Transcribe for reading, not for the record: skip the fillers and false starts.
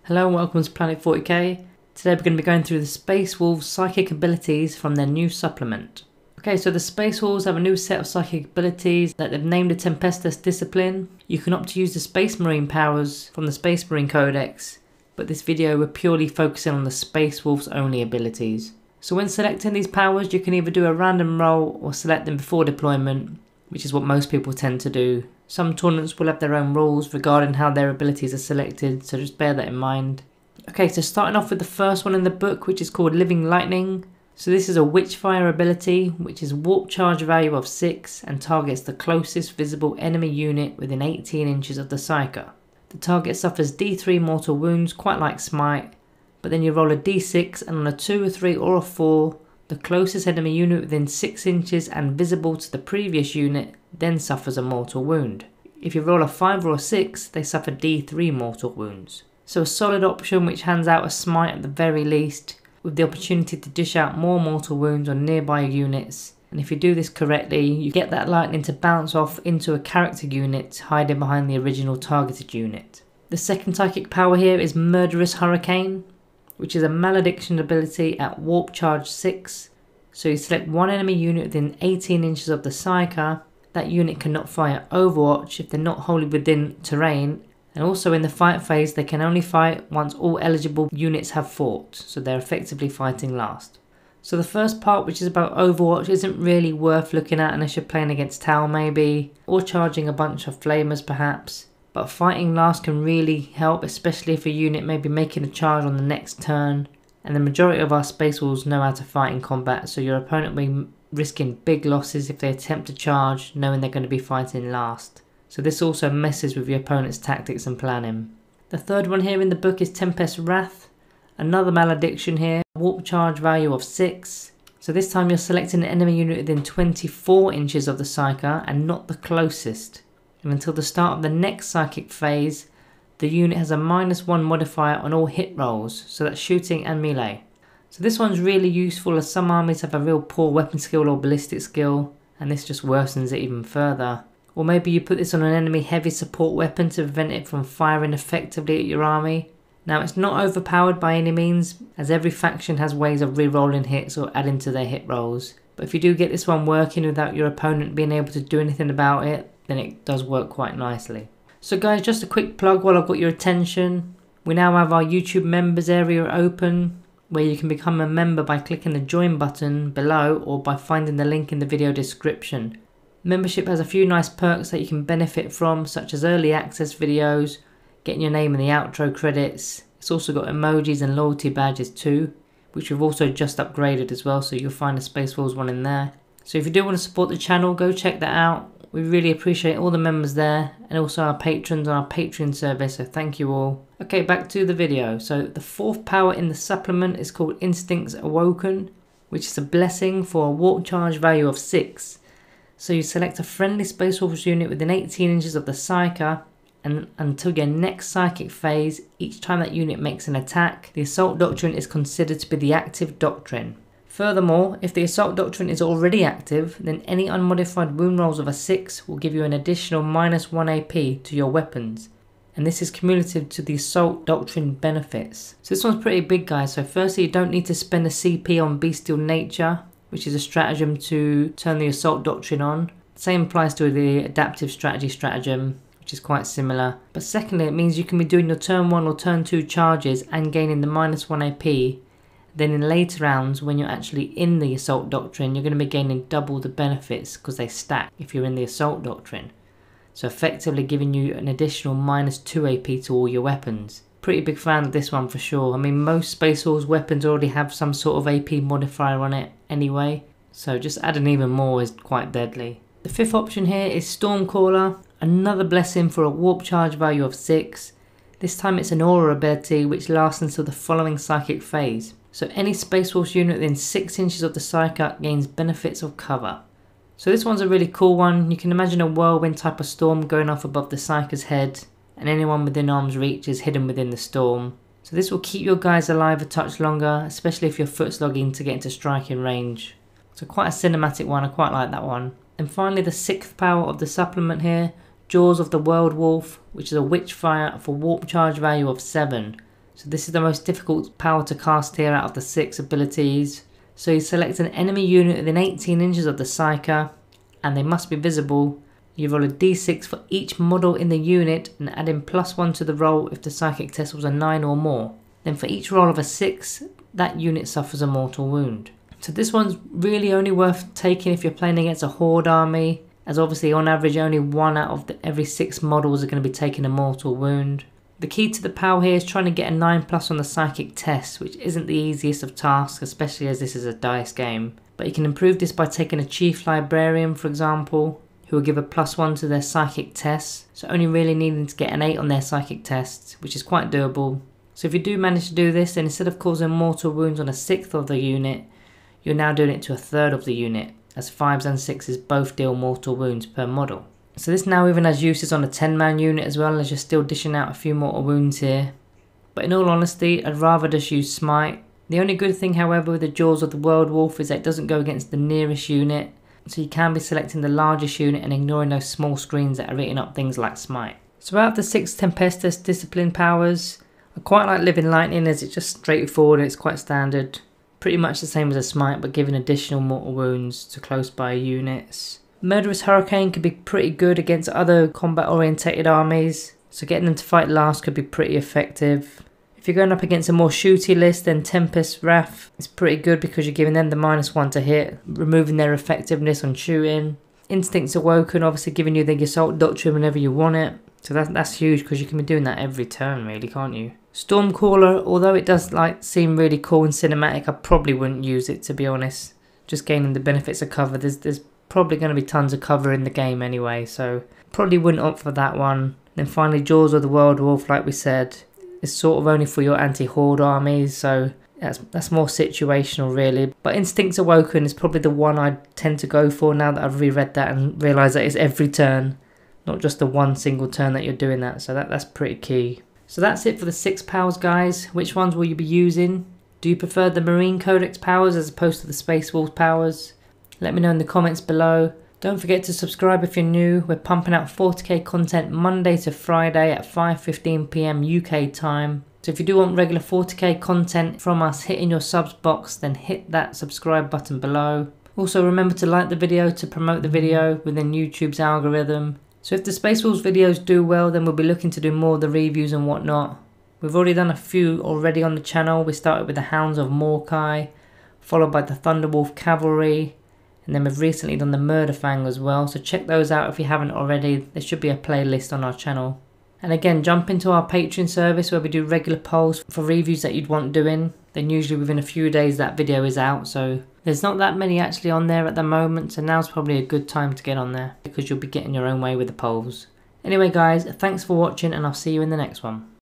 Hello and welcome to Planet 40k. Today we're going to be going through the Space Wolves psychic abilities from their new supplement. Okay, so the Space Wolves have a new set of psychic abilities that they've named the TEMPESTAS discipline. You can opt to use the Space Marine powers from the Space Marine Codex, but this video we're purely focusing on the Space Wolves only abilities. So when selecting these powers, you can either do a random roll or select them before deployment, which is what most people tend to do. Some tournaments will have their own rules regarding how their abilities are selected, so just bear that in mind. Okay, so starting off with the first one in the book, which is called Living Lightning. So this is a Witchfire ability, which is warp charge value of 6 and targets the closest visible enemy unit within 18 inches of the psyker. The target suffers D3 mortal wounds, quite like Smite, but then you roll a D6 and on a 2, a 3 or a 4, the closest enemy unit within 6 inches and visible to the previous unit then suffers a mortal wound. If you roll a 5 or a 6, they suffer D3 mortal wounds. So a solid option which hands out a smite at the very least, with the opportunity to dish out more mortal wounds on nearby units. And if you do this correctly, you get that lightning to bounce off into a character unit hiding behind the original targeted unit. The second psychic power here is Murderous Hurricane, which is a malediction ability at warp charge 6. So you select one enemy unit within 18 inches of the psyker. That unit cannot fire Overwatch if they're not wholly within terrain, and also in the fight phase they can only fight once all eligible units have fought, so they're effectively fighting last. So the first part, which is about Overwatch, isn't really worth looking at unless you're playing against Tau maybe, or charging a bunch of flamers perhaps, but fighting last can really help, especially if a unit may be making a charge on the next turn, and the majority of our Space Wolves know how to fight in combat, so your opponent will be risking big losses if they attempt to charge knowing they're going to be fighting last. So this also messes with your opponent's tactics and planning. The third one here in the book is Tempest's Wrath, another malediction here, warp charge value of 6. So this time you're selecting an enemy unit within 24 inches of the psyker and not the closest. And until the start of the next psychic phase, the unit has a -1 modifier on all hit rolls, so that's shooting and melee. So this one's really useful as some armies have a real poor weapon skill or ballistic skill, and this just worsens it even further. Or maybe you put this on an enemy heavy support weapon to prevent it from firing effectively at your army. Now it's not overpowered by any means, as every faction has ways of re-rolling hits or adding to their hit rolls. But if you do get this one working without your opponent being able to do anything about it, then it does work quite nicely. So guys, just a quick plug while I've got your attention. We now have our YouTube members area open, where you can become a member by clicking the join button below or by finding the link in the video description. Membership has a few nice perks that you can benefit from, such as early access videos, getting your name in the outro credits. It's also got emojis and loyalty badges too, which we've also just upgraded as well, so you'll find a Space Wolves one in there. So if you do want to support the channel, go check that out. We really appreciate all the members there, and also our patrons on our Patreon service, so thank you all. Okay, back to the video. So the fourth power in the supplement is called Instincts Awoken, which is a blessing for a warp charge value of 6. So you select a friendly Space Wolves unit within 18 inches of the psyker, and until your next psychic phase, each time that unit makes an attack, the Assault Doctrine is considered to be the active doctrine. Furthermore, if the Assault Doctrine is already active, then any unmodified wound rolls of a 6 will give you an additional -1 AP to your weapons. And this is cumulative to the Assault Doctrine benefits. So this one's pretty big, guys. So firstly, you don't need to spend a CP on Bestial Nature, which is a stratagem to turn the Assault Doctrine on. Same applies to the Adaptive Strategy stratagem, which is quite similar. But secondly, it means you can be doing your turn 1 or turn 2 charges and gaining the -1 AP. Then in later rounds, when you're actually in the Assault Doctrine, you're going to be gaining double the benefits because they stack if you're in the Assault Doctrine. So effectively giving you an additional -2 AP to all your weapons. Pretty big fan of this one for sure. I mean, most Space Wolves weapons already have some sort of AP modifier on it anyway, so just adding even more is quite deadly. The fifth option here is Stormcaller, another blessing for a warp charge value of 6. This time it's an aura ability which lasts until the following psychic phase. So any Space Wolves unit within 6 inches of the psyker gains benefits of cover. So this one's a really cool one. You can imagine a whirlwind type of storm going off above the psyker's head, and anyone within arm's reach is hidden within the storm. So this will keep your guys alive a touch longer, especially if you're foot slogging to get into striking range. So quite a cinematic one, I quite like that one. And finally the sixth power of the supplement here, Jaws of the World Wolf, which is a Witchfire for warp charge value of 7. So this is the most difficult power to cast here out of the 6 abilities. So you select an enemy unit within 18 inches of the Psyker, and they must be visible. You roll a d6 for each model in the unit and add in +1 to the roll if the psychic test was a 9 or more. Then for each roll of a 6, that unit suffers a mortal wound. So this one's really only worth taking if you're playing against a horde army, as obviously on average only 1 out of every 6 models are going to be taking a mortal wound. The key to the power here is trying to get a 9+ on the psychic test, which isn't the easiest of tasks, especially as this is a dice game. But you can improve this by taking a chief librarian, for example, who will give a +1 to their psychic tests, so only really needing to get an 8 on their psychic tests, which is quite doable. So if you do manage to do this, then instead of causing mortal wounds on a 1/6 of the unit, you're now doing it to a 1/3 of the unit, as 5s and 6s both deal mortal wounds per model. So this now even has uses on a 10-man unit as well, as you're still dishing out a few mortal wounds here. But in all honesty, I'd rather just use Smite. The only good thing, however, with the Jaws of the World Wolf is that it doesn't go against the nearest unit, so you can be selecting the largest unit and ignoring those small screens that are eating up things like Smite. So out of the 6 Tempestas discipline powers, I quite like Living Lightning, as it's just straightforward and it's quite standard. Pretty much the same as a Smite, but giving additional mortal wounds to close by units. Murderous Hurricane could be pretty good against other combat orientated armies, so getting them to fight last could be pretty effective. If you're going up against a more shooty list, then Tempest Wrath is pretty good because you're giving them the -1 to hit, removing their effectiveness on shooting. Instincts Awoken, obviously giving you the Assault Doctrine whenever you want it, so that's huge because you can be doing that every turn really, can't you? Stormcaller, although it does seem really cool and cinematic, I probably wouldn't use it, to be honest. Just gaining the benefits of cover, there's probably going to be tons of cover in the game anyway, so probably wouldn't opt for that one. Then finally Jaws of the World Wolf, like we said, is sort of only for your anti-horde armies, so that's more situational really. But Instincts Awoken is probably the one I tend to go for now that I've reread that and realised that it's every turn, not just the one single turn that you're doing that, so that's pretty key. So that's it for the 6 powers, guys. Which ones will you be using? Do you prefer the Marine Codex powers as opposed to the Space Wolves powers? Let me know in the comments below. Don't forget to subscribe if you're new. We're pumping out 40k content Monday to Friday at 5:15 PM UK time. So if you do want regular 40k content from us hitting your subs box, then hit that subscribe button below. Also remember to like the video to promote the video within YouTube's algorithm. So if the Space Wolves videos do well, then we'll be looking to do more of the reviews and whatnot. We've already done a few already on the channel. We started with the Hounds of Morkai, followed by the Thunderwolf Cavalry, and then we've recently done the Murderfang as well, so check those out if you haven't already. There should be a playlist on our channel. And again, jump into our Patreon service where we do regular polls for reviews that you'd want doing. Then usually within a few days that video is out, so there's not that many actually on there at the moment, so now's probably a good time to get on there because you'll be getting your own way with the polls. Anyway guys, thanks for watching and I'll see you in the next one.